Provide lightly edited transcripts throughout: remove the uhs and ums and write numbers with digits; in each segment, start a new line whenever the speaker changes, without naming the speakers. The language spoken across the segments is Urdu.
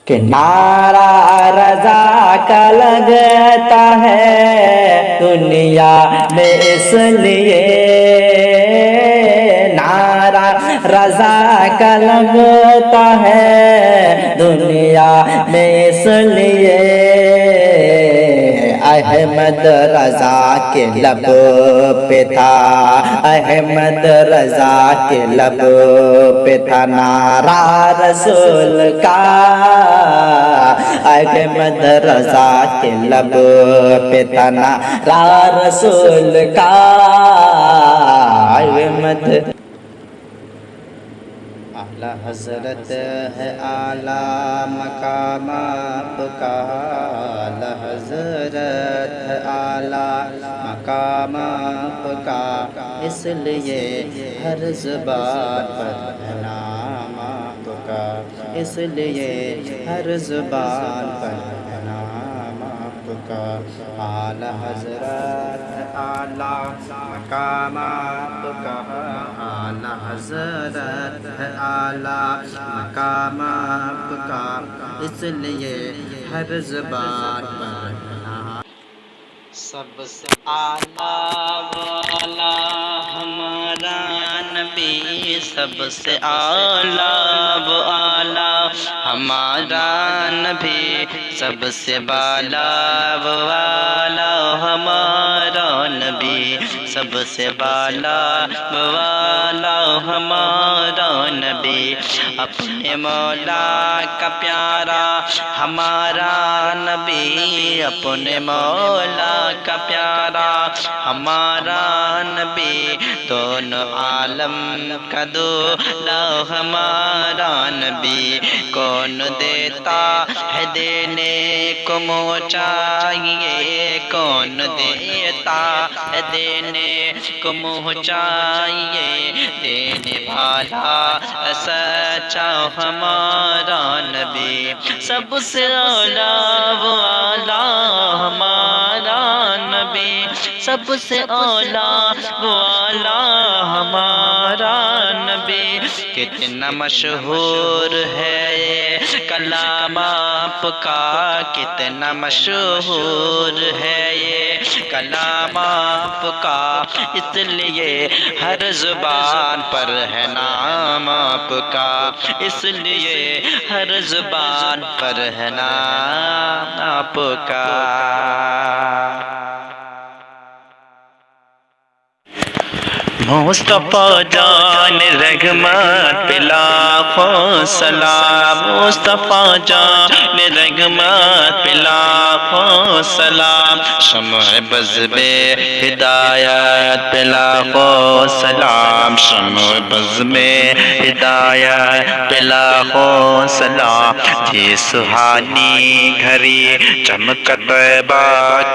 کہ نعرہ رضا کا لگتا ہے دنیا میں اس لیے، نعرہ رضا کا لگتا ہے دنیا میں اس لیے، احمد رضا کے لب پہ تھا، احمد رضا کے لب پہ تھا نعرہ رسول کا، احمد رضا کے لب پہ تھا نعرہ رسول کا، احمد اعلیٰ حضرت ہے اعلیٰ مقام آپ کا، اعلیٰ حضرت ہے اعلیٰ مقام آپ کا، اس لیے ہر زبان پر ہے نام آپ کا، اس لیے ہر زبان پر ہے نام آپ کا، اعلیٰ حضرت ہے اعلیٰ مقام آپ کا، اعلیٰ حضرت ہے اعلیٰ مقام آپ کا، اس لیے ہر زبان پر سب سے اعلیٰ والا ہمارا نبی، سب سے اعلیٰ والا ہمارا نبی، سب سے بالا والا ہمارا نبی، سب سے بالا والا ہمارا نبی، اپنے مولا کا پیارا ہمارا نبی، اپنے مولا کا پیارا ہمارا نبی، دونوں عالم کا دولا ہمارا نبی، کون دیتا ہے دینے کو منہ چاہیے، کون دیتا ہے دینے کو منہ چاہیے، دینے والا سچا ہمارا نبی، سب سے اعلیٰ والا ہمارا نبی، سب سے اعلیٰ والا ہمارا نبی، کتنا مشہور ہے یہ کلام آپ کا، کتنا مشہور ہے یہ کلام آپ کا، اس لیے ہر زبان پر ہے نام آپ کا، اس لیے ہر زبان پر ہے نام آپ کا۔ مصطفیٰ جان رحمت پہ لاکھوں سلام، مصطفیٰ جان رحمت پہ لاکھوں سلام، شمع بز میں ہدایت پہ لاکھوں سلام، شمع بز میں ہدایت پہ لاکھوں سلام، یہ سہانی گھڑی چمک طیبہ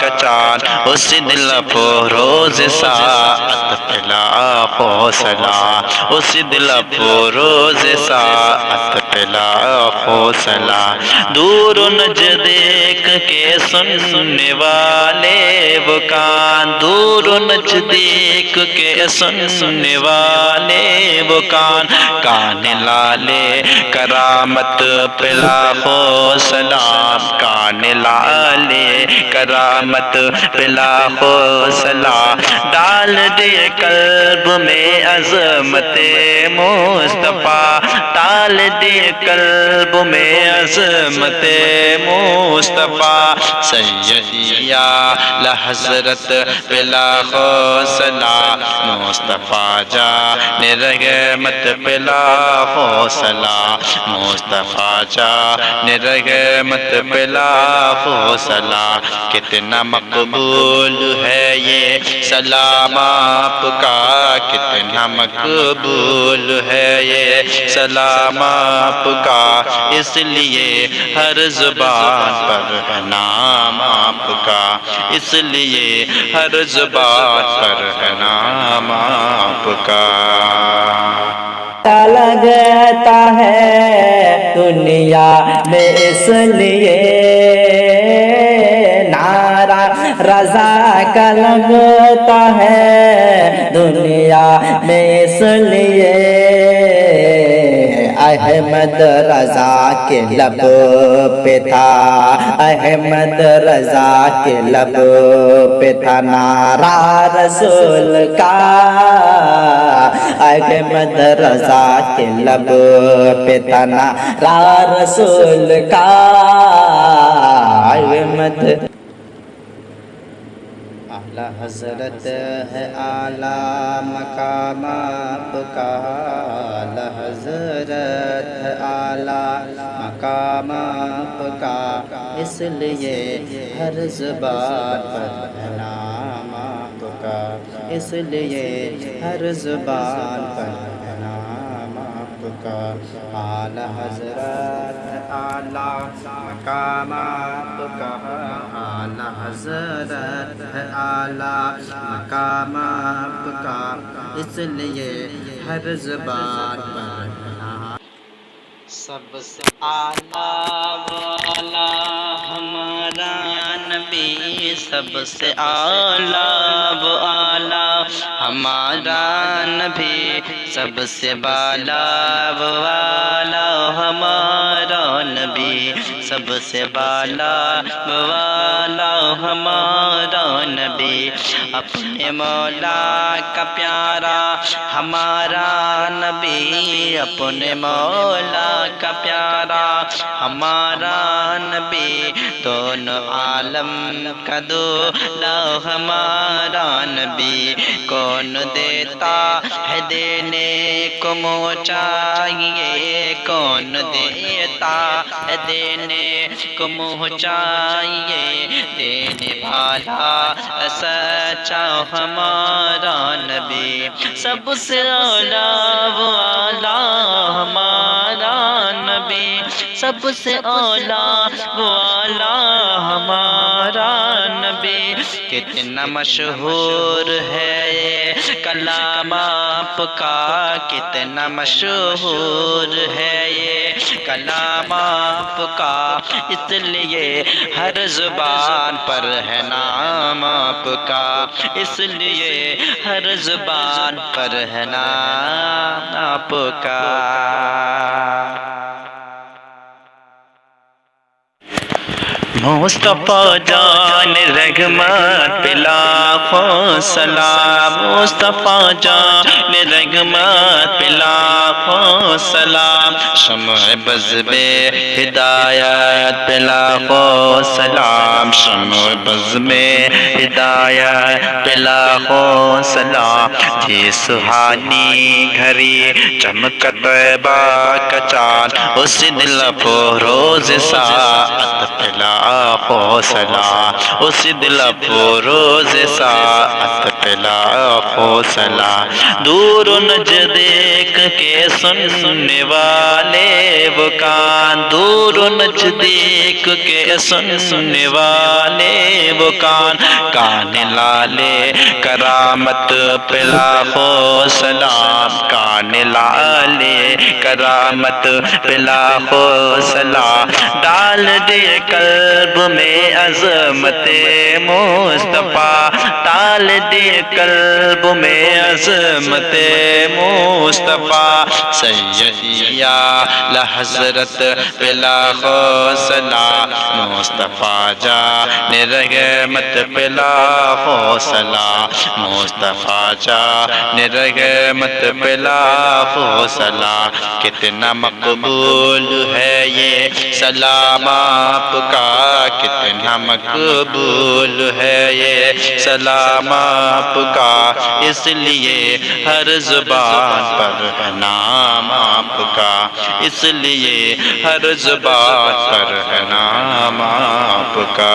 کا چاند، اس دل فروز ساعت پہ لاکھوں سلام، اس دل فروز ساعت پہ لاکھوں سلام، دور نجد دیکھ کے سننے والے وہ کان، دور نجد دیکھ کے سننے والے وہ کان، کان لالے کرامت پہ لاکھوں سلام، کان لالے کرامت پہ لاکھوں سلام، ڈال دے قلب میں عظمت مصطفیٰ، ڈال دے قلب میں عظمت مصطفیٰ، سیدی اعلیٰ حضرت پہ لاکھوں سلام، مصطفیٰ جان رحمت پہ لاکھوں سلام، مصطفیٰ جان رحمت پہ لاکھوں سلام، کتنا مقبول ہے یہ سلام آپ کا، کتنا مقبول ہے یہ سلام آپ کا، اس لیے ہر زبان پر ہے نام آپ کا، اس لیے ہر زبان پر ہے نام آپ کا۔ لگتا ہے دنیا میں اس لیے، نعرہ رضا کا لگتا ہے دنیا میں اس لیے، احمد رضا کے لب پہ تھا، احمد رضا کے لب پہ تھا نعرہ رسول کا، احمد رضا کے لب پہ تھا نعرہ رسول کا، احمد اعلیٰ حضرت ہے اعلیٰ مقام آپ کا، اعلیٰ حضرت ہے اعلیٰ مقام آپ کا، اس لیے ہر زبان پر ہے نام آپ کا، اس لیے ہر زبان پر ہے نام آپ کا، اعلیٰ حضرت ہے اعلیٰ مقام آپ کا، اعلیٰ حضرت ہے اعلیٰ مقام آپ کا، اس لیے ہر زبان پر سب سے اعلیٰ والا ہمارا نبی، سب سے اعلیٰ والا ہمارا نبی، سب سے بالا والا ہمارا نبی، سب سے بالا والا ہمارا نبی، اپنے مولا کا پیارا ہمارا نبی، اپنے مولا کا پیارا ہمارا نبی، دونوں عالم کا دولا ہمارا نبی، کون دیتا ہے دینے کو منہ چاہیے، کون دیتا ہے دینے کو منہ چاہیے، دینے والا سچا ہمارا نبی، سب سے اعلیٰ والا ہمارا نبی، سب سے اعلیٰ والا ہمارا نبی، کتنا مشہور ہے یہ کلام آپ کا، کتنا مشہور ہے یہ کلام آپ کا، اس لیے ہر زبان پر ہے نام آپ کا، اس لیے ہر زبان پر ہے نام آپ کا۔ مصطفیٰ جان رحمت پہ لاکھوں سلام، مصطفیٰ جان رحمت پہ لاکھوں سلام، شمع بز میں ہدایت پہ لاکھوں سلام، شمع بز میں ہدایت پہ لاکھوں سلام، یہ سہانی گھڑی چمک طیبہ کا چاند، اس دل فروز ساعت پہ لاکھوں سلام، اس دل فروز ساعت پہ لاکھوں سلام، دور نزدیک کے سننے والے وہ کان، دور نزدیک کے سننے والے وہ کان، کان لالے کرامت پہ لاکھوں سلام، کان لالے کرامت پہ لاکھوں سلام، ڈال دے قلب میں عظمت مصطفیٰ، ڈال دے قلب میں عظمت مصطفیٰ، سیدی اعلیٰ حضرت پہ لاکھوں سلام، مصطفیٰ جان رحمت پہ لاکھوں سلام، مصطفیٰ جان رحمت پہ لاکھوں سلام، کتنا مقبول ہے یہ سلام آپ کا، کتنا مقبول ہے یہ سلام آپ کا، اس لیے ہر زبان پر ہے نام آپ کا، اس لیے ہر زبان پر ہے نام آپ کا۔